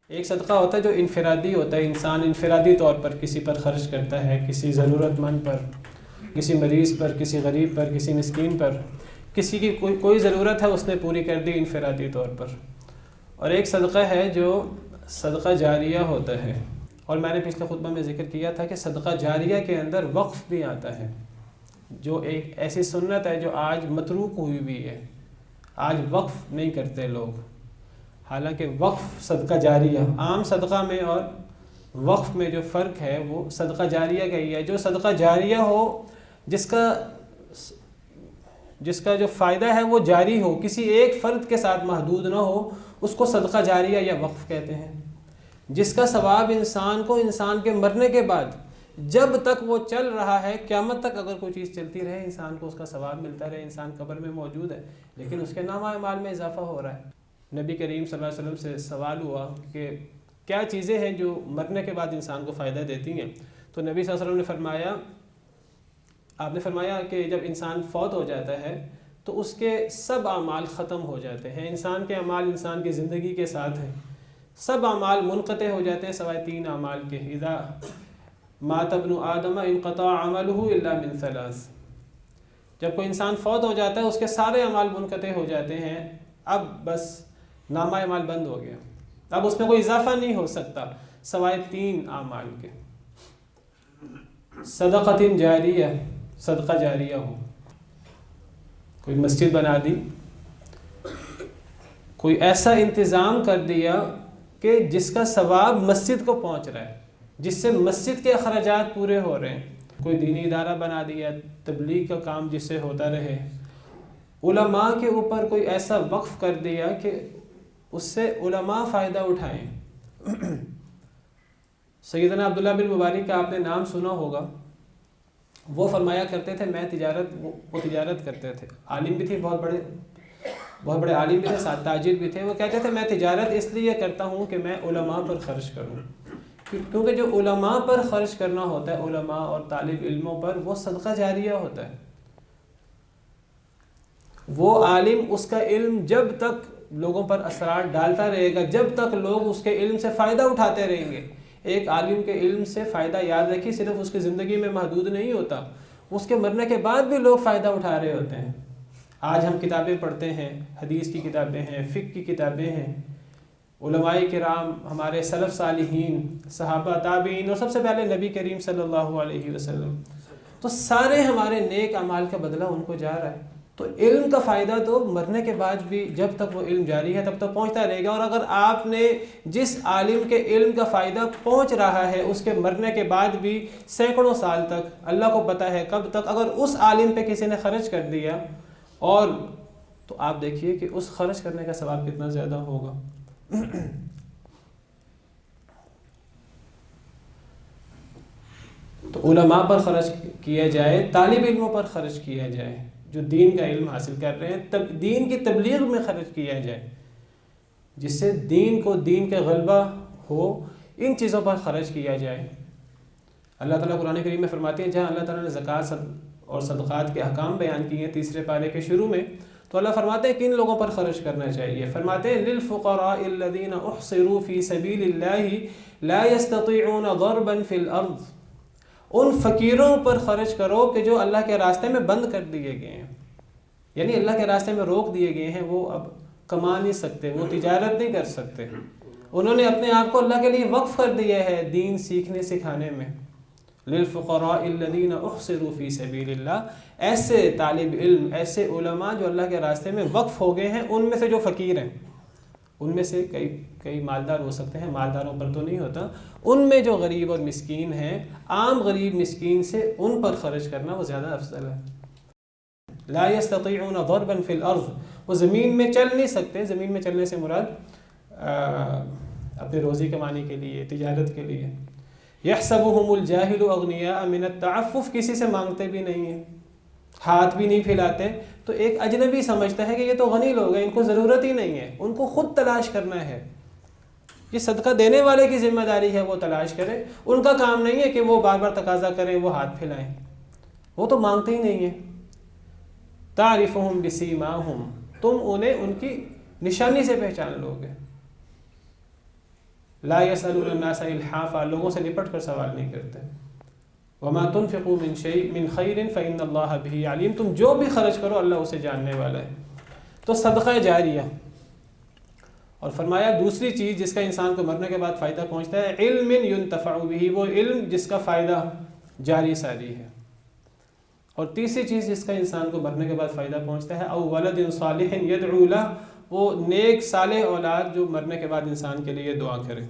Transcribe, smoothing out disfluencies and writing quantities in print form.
ایک صدقہ ہوتا ہے جو انفرادی ہوتا ہے، انسان انفرادی طور پر کسی پر خرچ کرتا ہے، کسی ضرورت مند پر، کسی مریض پر، کسی غریب پر، کسی مسکین پر، کسی کی کوئی ضرورت ہے اس نے پوری کر دی انفرادی طور پر۔ اور ایک صدقہ ہے جو صدقہ جاریہ ہوتا ہے، اور میں نے پچھلے خطبہ میں ذکر کیا تھا کہ صدقہ جاریہ کے اندر وقف بھی آتا ہے، جو ایک ایسی سنت ہے جو آج متروک ہوئی ہوئی ہے، آج وقف نہیں کرتے لوگ۔ حالانکہ وقف صدقہ جاریہ، عام صدقہ میں اور وقف میں جو فرق ہے وہ صدقہ جاریہ کا ہی ہے۔ جو صدقہ جاریہ ہو، جس کا جو فائدہ ہے وہ جاری ہو، کسی ایک فرد کے ساتھ محدود نہ ہو، اس کو صدقہ جاریہ یا وقف کہتے ہیں۔ جس کا ثواب انسان کے مرنے کے بعد جب تک وہ چل رہا ہے، قیامت تک اگر کوئی چیز چلتی رہے، انسان کو اس کا ثواب ملتا رہے، انسان قبر میں موجود ہے لیکن اس کے نامہ اعمال میں اضافہ ہو رہا ہے۔ نبی کریم صلی اللہ علیہ وسلم سے سوال ہوا کہ کیا چیزیں ہیں جو مرنے کے بعد انسان کو فائدہ دیتی ہیں؟ تو نبی صلی اللہ علیہ وسلم نے آپ نے فرمایا کہ جب انسان فوت ہو جاتا ہے تو اس کے سب اعمال ختم ہو جاتے ہیں۔ انسان کے اعمال انسان کی زندگی کے ساتھ ہیں، سب اعمال منقطع ہو جاتے ہیں سوائے 3 اعمال کے۔ اذا مات ابن آدم انقطع عمله الا من 3۔ جب کوئی انسان فوت ہو جاتا ہے اس کے سارے اعمال منقطع ہو جاتے ہیں، اب بس نامہ اعمال بند ہو گیا، اب اس میں کوئی اضافہ نہیں ہو سکتا سوائے 3 اعمال کے۔ صدقۃ جاریہ، صدقہ جاریہ ہو، کوئی مسجد بنا دی، کوئی ایسا انتظام کر دیا کہ جس کا ثواب مسجد کو پہنچ رہا ہے، جس سے مسجد کے اخراجات پورے ہو رہے ہیں، کوئی دینی ادارہ بنا دیا، تبلیغ کا کام جس سے ہوتا رہے، علماء کے اوپر کوئی ایسا وقف کر دیا کہ اس سے علماء فائدہ اٹھائیں۔ سیدنا عبداللہ بن مبارک کا آپ نے نام سنا ہوگا، وہ فرمایا کرتے تھے وہ تجارت کرتے تھے، عالم بھی تھے، بہت بڑے عالم بھی تھے، ساتھ تاجر بھی تھے۔ وہ کہتے تھے میں تجارت اس لیے کرتا ہوں کہ میں علماء پر خرچ کروں، کیونکہ جو علماء پر خرچ کرنا ہوتا ہے، علماء اور طالب علموں پر، وہ صدقہ جاریہ ہوتا ہے۔ وہ عالم اس کا علم جب تک لوگوں پر اثرات ڈالتا رہے گا، جب تک لوگ اس کے علم سے فائدہ اٹھاتے رہیں گے۔ ایک عالم کے علم سے فائدہ، یاد رکھیے، صرف اس کی زندگی میں محدود نہیں ہوتا، اس کے مرنے کے بعد بھی لوگ فائدہ اٹھا رہے ہوتے ہیں۔ آج ہم کتابیں پڑھتے ہیں، حدیث کی کتابیں ہیں، فقہ کی کتابیں ہیں، علماء کرام، ہمارے سلف صالحین، صحابہ، تابعین، اور سب سے پہلے نبی کریم صلی اللہ علیہ وسلم، تو سارے ہمارے نیک اعمال کا بدلہ ان کو جا رہا ہے۔ تو علم کا فائدہ تو مرنے کے بعد بھی جب تک وہ علم جاری ہے تب تک پہنچتا رہے گا۔ اور اگر آپ نے جس عالم کے علم کا فائدہ پہنچ رہا ہے اس کے مرنے کے بعد بھی سینکڑوں سال تک، اللہ کو پتہ ہے کب تک، اگر اس عالم پہ کسی نے خرچ کر دیا، اور تو آپ دیکھیے کہ اس خرچ کرنے کا ثواب کتنا زیادہ ہوگا۔ تو علماء پر خرچ کیا جائے، طالب علموں پر خرچ کیا جائے جو دین کا علم حاصل کر رہے ہیں، دین کی تبلیغ میں خرچ کیا جائے، جس سے دین کا غلبہ ہو، ان چیزوں پر خرچ کیا جائے۔ اللہ تعالیٰ قرآن کریم میں فرماتے ہیں، جہاں اللہ تعالیٰ نے زکوٰۃ اور صدقات کے احکام بیان کیے ہیں 3 پارے کے شروع میں، تو اللہ فرماتے ہیں کن لوگوں پر خرچ کرنا چاہیے۔ فرماتے ہیں للفقراء الذین احصروا فی سبیل اللہ لا یستطیعون ضربا فی الارض، ان فقیروں پر خرچ کرو کہ جو اللہ کے راستے میں بند کر دیے گئے ہیں، یعنی اللہ کے راستے میں روک دیے گئے ہیں، وہ اب کما نہیں سکتے، وہ تجارت نہیں کر سکتے، انہوں نے اپنے آپ کو اللہ کے لیے وقف کر دیا ہے دین سیکھنے سکھانے میں۔ للفقراء الذین احصروا فی سبیل اللہ، ایسے طالب علم، ایسے علماء جو اللہ کے راستے میں وقف ہو گئے ہیں، ان میں سے جو فقیر ہیں، ان میں سے کئی مالدار ہو سکتے ہیں، مالداروں پر تو نہیں ہوتا، ان میں جو غریب اور مسکین ہیں، عام غریب مسکین سے ان پر خرچ کرنا وہ زیادہ افضل ہے۔ لا یستطیعون ضربا فی الارض، وہ زمین میں چل نہیں سکتے، زمین میں چلنے سے مراد اپنے روزی کمانے کے لیے، تجارت کے لیے۔ یحسبهم الجاہل اغنیاء من التعفف، کسی سے مانگتے بھی نہیں ہیں، ہاتھ بھی نہیں پھیلاتے، تو ایک اجنبی سمجھتا ہے کہ یہ تو غنی لوگ ہیں، ان کو ضرورت ہی نہیں ہے، ان کو خود تلاش کرنا ہے۔ یہ صدقہ دینے والے کی ذمہ داری ہے، وہ تلاش کرے، ان کا کام نہیں ہے کہ وہ بار بار تقاضا کریں، وہ ہاتھ پھیلائیں، وہ تو مانگتے ہی نہیں ہیں۔ تعرفهم بسیماہم، تم انہیں ان کی نشانی سے پہچان لو گے۔ لا یسألون الناس الحافا، لوگوں سے لپٹ کر سوال نہیں کرتے. وما تنفقوا من شیء من خیر فإن اللہ بہ علیم، تم جو بھی خرچ کرو اللہ اسے جاننے والا ہے. تو صدقہ جاریہ. اور فرمایا دوسری چیز جس کا انسان کو مرنے کے بعد فائدہ پہنچتا ہے، علم ينتفع به، وہ علم جس کا فائدہ جاری ساری ہے. اور تیسری چیز جس کا انسان کو مرنے کے بعد فائدہ پہنچتا ہے، او ولد صالح يدعو له، وہ نیک صالح اولاد جو مرنے کے بعد انسان کے لیے دعا کرے.